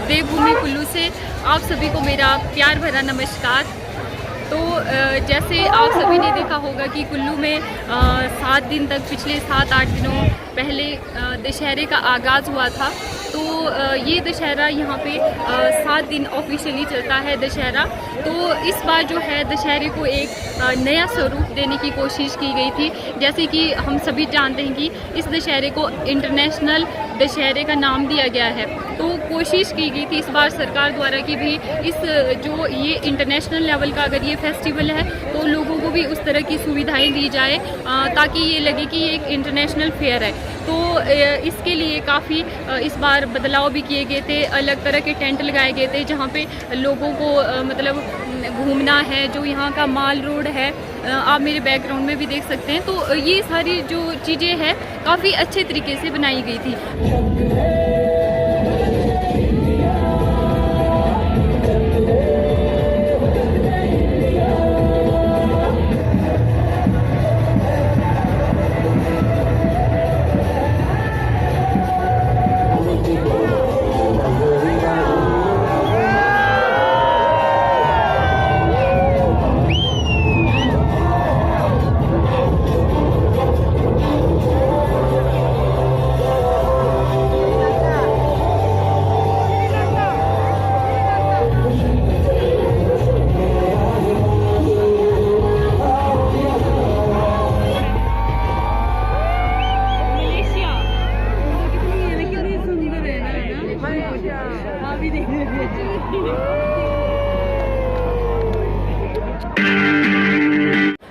देवभूमि कुल्लू से आप सभी को मेरा प्यार भरा नमस्कार। तो जैसे आप सभी ने देखा होगा कि कुल्लू में 7 दिन तक, पिछले 7-8 दिनों पहले दशहरे का आगाज़ हुआ था। तो ये दशहरा यहाँ पे 7 दिन ऑफिशियली चलता है दशहरा। तो इस बार जो है दशहरे को एक नया स्वरूप देने की कोशिश की गई थी। जैसे कि हम सभी जानते हैं कि इस दशहरे को इंटरनेशनल दशहरे का नाम दिया गया है। तो कोशिश की गई थी इस बार सरकार द्वारा कि भी इस जो ये इंटरनेशनल लेवल का अगर ये फेस्टिवल है तो लोगों को भी उस तरह की सुविधाएं दी जाए ताकि ये लगे कि ये एक इंटरनेशनल फेयर है। तो इसके लिए काफ़ी इस बार बदलाव भी किए गए थे। अलग तरह के टेंट लगाए गए थे जहाँ पे लोगों को मतलब घूमना है। जो यहाँ का माल रोड है, आप मेरे बैकग्राउंड में भी देख सकते हैं। तो ये सारी जो चीज़ें हैं काफ़ी अच्छे तरीके से बनाई गई थी।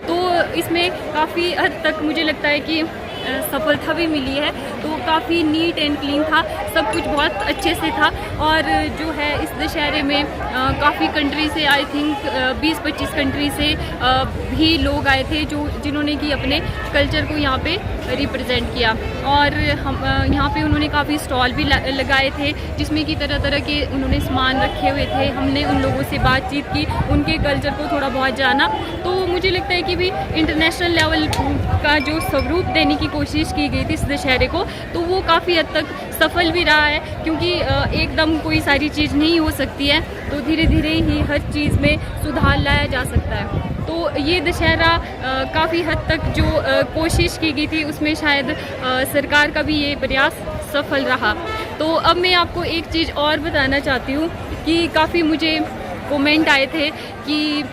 तो इसमें काफ़ी हद तक मुझे लगता है कि सफलता भी मिली है। तो काफ़ी नीट एंड क्लीन था, सब कुछ बहुत अच्छे से था। और जो है इस दशहरे में काफ़ी कंट्री से, आई थिंक 20-25 कंट्री से भी लोग आए थे जिन्होंने कि अपने कल्चर को यहाँ पे रिप्रेजेंट किया। और हम यहाँ पे उन्होंने काफ़ी स्टॉल भी लगाए थे जिसमें कि तरह तरह के उन्होंने सामान रखे हुए थे। हमने उन लोगों से बातचीत की, उनके कल्चर को थोड़ा बहुत जाना। तो मुझे लगता है कि भी इंटरनेशनल लेवल का जो स्वरूप देने की कोशिश की गई थी इस दशहरे को, तो वो काफ़ी हद तक सफल भी रहा है। क्योंकि एकदम कोई सारी चीज़ नहीं हो सकती है, तो धीरे धीरे ही हर चीज़ में सुधार लाया जा सकता है। तो ये दशहरा काफ़ी हद तक जो कोशिश की गई थी उसमें शायद सरकार का भी ये प्रयास सफल रहा। तो अब मैं आपको एक चीज़ और बताना चाहती हूँ कि काफ़ी मुझे कमेंट आए थे कि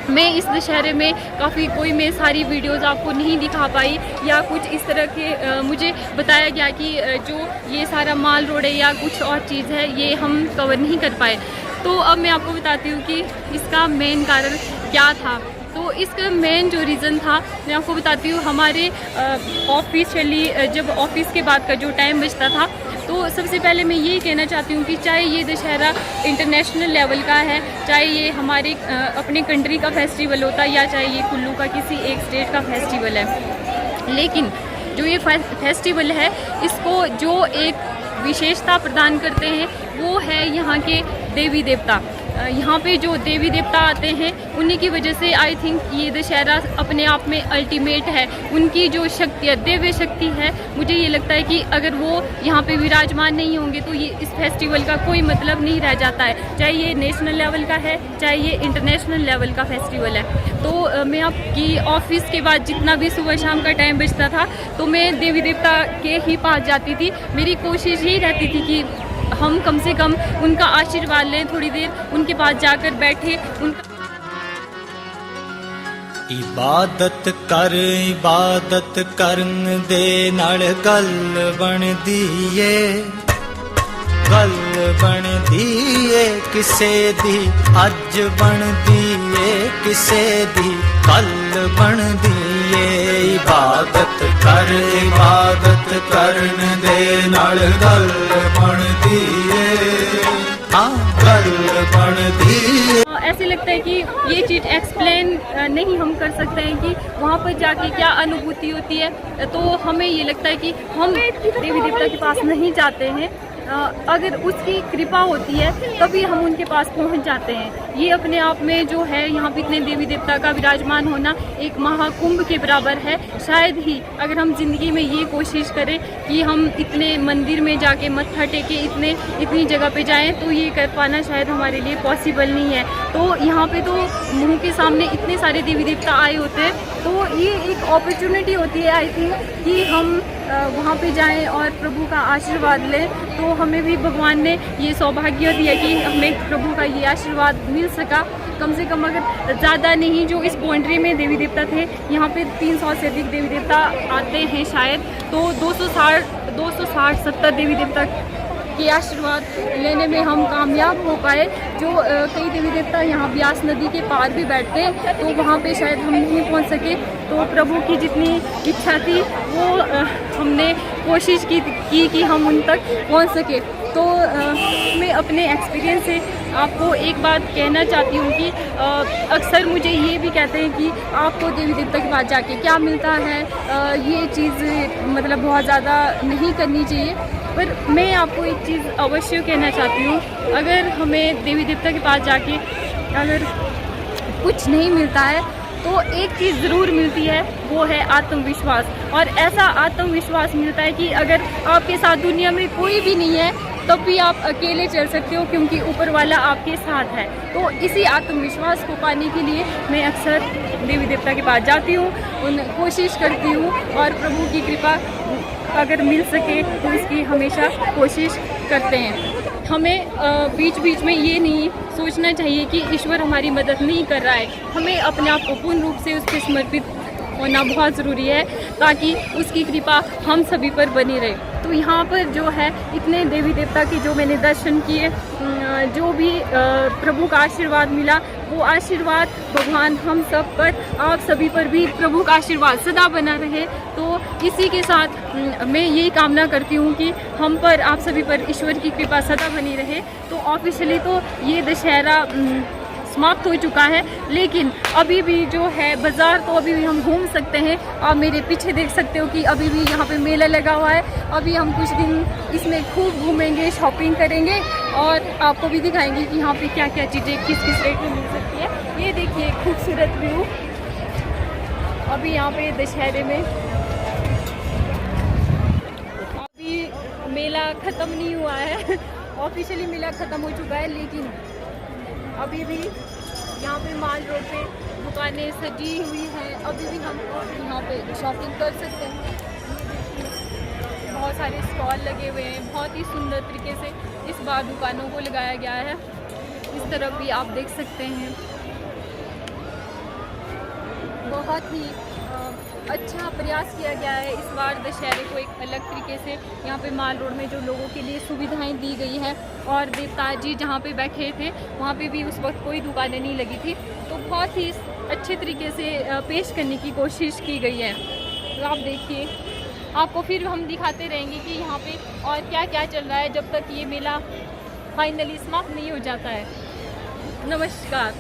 मैं इस दशहरे में कोई मैं सारी वीडियोस आपको नहीं दिखा पाई, या कुछ इस तरह के मुझे बताया गया कि जो ये सारा माल रोड है या कुछ और चीज़ है ये हम कवर नहीं कर पाए। तो अब मैं आपको बताती हूँ कि इसका मेन कारण क्या था। तो इसका मेन जो रीज़न था मैं आपको बताती हूँ। हमारे ऑफिशियली जब ऑफिस के बाद का जो टाइम बचता था, तो सबसे पहले मैं ये कहना चाहती हूँ कि चाहे ये दशहरा इंटरनेशनल लेवल का है, चाहे ये हमारे अपने कंट्री का फेस्टिवल होता है, या चाहे ये कुल्लू का किसी एक स्टेट का फेस्टिवल है, लेकिन जो ये फेस्टिवल है इसको जो एक विशेषता प्रदान करते हैं वो है यहाँ के देवी देवता। यहाँ पे जो देवी देवता आते हैं उन्हीं की वजह से आई थिंक ये दशहरा अपने आप में अल्टीमेट है। उनकी जो शक्ति है, दिव्य शक्ति है, मुझे ये लगता है कि अगर वो यहाँ पे विराजमान नहीं होंगे तो ये इस फेस्टिवल का कोई मतलब नहीं रह जाता है। चाहे ये नेशनल लेवल का है, चाहे ये इंटरनेशनल लेवल का फेस्टिवल है। तो मैं आपकी ऑफिस के बाद जितना भी सुबह शाम का टाइम बचता था तो मैं देवी देवता के ही पास जाती थी। मेरी कोशिश यही रहती थी कि हम कम से कम उनका आशीर्वाद लें, थोड़ी देर उनके पास जाकर बैठे। इबादत करन दे नाल गल बनदी ਏ गल बनदी ਏ किसे दी अज बनदी ਏ किसे दी कल बनदी ਏ इबादत करन दे नाल गल बनदी ਏ गल बनदी ਏ। ऐसे लगता है कि ये चीज़ एक्सप्लेन नहीं हम कर सकते हैं कि वहाँ पर जाके क्या अनुभूति होती है। तो हमें ये लगता है कि हम देवी देवता के पास नहीं जाते हैं अगर उसकी कृपा होती है तभी हम उनके पास पहुंच जाते हैं। ये अपने आप में जो है यहाँ पे इतने देवी देवता का विराजमान होना एक महाकुंभ के बराबर है। शायद ही अगर हम जिंदगी में ये कोशिश करें कि हम इतने मंदिर में जाके मत्था टेके इतनी जगह पे जाएं, तो ये कर पाना शायद हमारे लिए पॉसिबल नहीं है। तो यहाँ पे तो मुंह के सामने इतने सारे देवी देवता आए होते हैं, तो ये एक अपॉर्चुनिटी होती है आई थिंक कि हम वहाँ पे जाएं और प्रभु का आशीर्वाद लें। तो हमें भी भगवान ने ये सौभाग्य दिया कि हमें प्रभु का ये आशीर्वाद मिल सका। कम से कम अगर ज़्यादा नहीं, जो इस बाउंड्री में देवी देवता थे यहाँ पे 300 से अधिक देवी देवता आते हैं शायद, तो 260-70 देवी देवता के आशीर्वाद लेने में हम कामयाब हो पाए। जो कई देवी देवता यहाँ ब्यास नदी के पार भी बैठते हैं, तो वहाँ पे शायद हम नहीं पहुँच सके। तो प्रभु की जितनी इच्छा थी वो हमने कोशिश की कि हम उन तक पहुँच सके। तो मैं अपने एक्सपीरियंस से आपको एक बात कहना चाहती हूँ कि अक्सर मुझे ये भी कहते हैं कि आपको देवी देवता के पास जाके क्या मिलता है, ये चीज़ मतलब बहुत ज़्यादा नहीं करनी चाहिए। पर मैं आपको एक चीज़ अवश्य कहना चाहती हूँ, अगर हमें देवी देवता के पास जाके अगर कुछ नहीं मिलता है तो एक चीज़ ज़रूर मिलती है, वो है आत्मविश्वास। और ऐसा आत्मविश्वास मिलता है कि अगर आपके साथ दुनिया में कोई भी नहीं है तब भी आप अकेले चल सकते हो, क्योंकि ऊपर वाला आपके साथ है। तो इसी आत्मविश्वास को पाने के लिए मैं अक्सर देवी देवता के पास जाती हूँ, कोशिश करती हूँ, और प्रभु की कृपा अगर मिल सके तो इसकी हमेशा कोशिश करते हैं। हमें बीच बीच में ये नहीं सोचना चाहिए कि ईश्वर हमारी मदद नहीं कर रहा है। हमें अपने आप को पूर्ण रूप से उसके समर्पित होना बहुत ज़रूरी है, ताकि उसकी कृपा हम सभी पर बनी रहे। तो यहाँ पर जो है इतने देवी देवता के जो मैंने दर्शन किए, जो भी प्रभु का आशीर्वाद मिला, वो आशीर्वाद भगवान हम सब पर, आप सभी पर भी प्रभु का आशीर्वाद सदा बना रहे। तो इसी के साथ मैं यही कामना करती हूँ कि हम पर, आप सभी पर ईश्वर की कृपा सदा बनी रहे। तो ऑफिशियली तो ये दशहरा समाप्त हो चुका है, लेकिन अभी भी जो है बाज़ार तो अभी भी हम घूम सकते हैं। आप मेरे पीछे देख सकते हो कि अभी भी यहाँ पे मेला लगा हुआ है। अभी हम कुछ दिन इसमें खूब घूमेंगे, शॉपिंग करेंगे और आपको भी दिखाएंगे कि यहाँ पे क्या क्या चीज़ें किस किस रेट में मिल सकती है। ये देखिए खूबसूरत व्यू अभी यहाँ पे दशहरे में। अभी मेला ख़त्म नहीं हुआ है, ऑफिशियली मेला ख़त्म हो चुका है, लेकिन अभी भी यहाँ पे माल रोड पे दुकानें सजी हुई हैं। अभी भी हम यहाँ पे शॉपिंग कर सकते हैं। बहुत सारे स्टॉल लगे हुए हैं, बहुत ही सुंदर तरीके से इस बार दुकानों को लगाया गया है। इस तरफ भी आप देख सकते हैं, बहुत ही अच्छा प्रयास किया गया है इस बार दशहरे को एक अलग तरीके से। यहाँ पे माल रोड में जो लोगों के लिए सुविधाएं दी गई है, और देवता जी जहाँ पे बैठे थे वहाँ पे भी उस वक्त कोई दुकानें नहीं लगी थी, तो बहुत ही अच्छे तरीके से पेश करने की कोशिश की गई है। तो आप देखिए, आपको फिर हम दिखाते रहेंगे कि यहाँ पे और क्या क्या चल रहा है जब तक ये मेला फाइनली समाप्त नहीं हो जाता है। नमस्कार।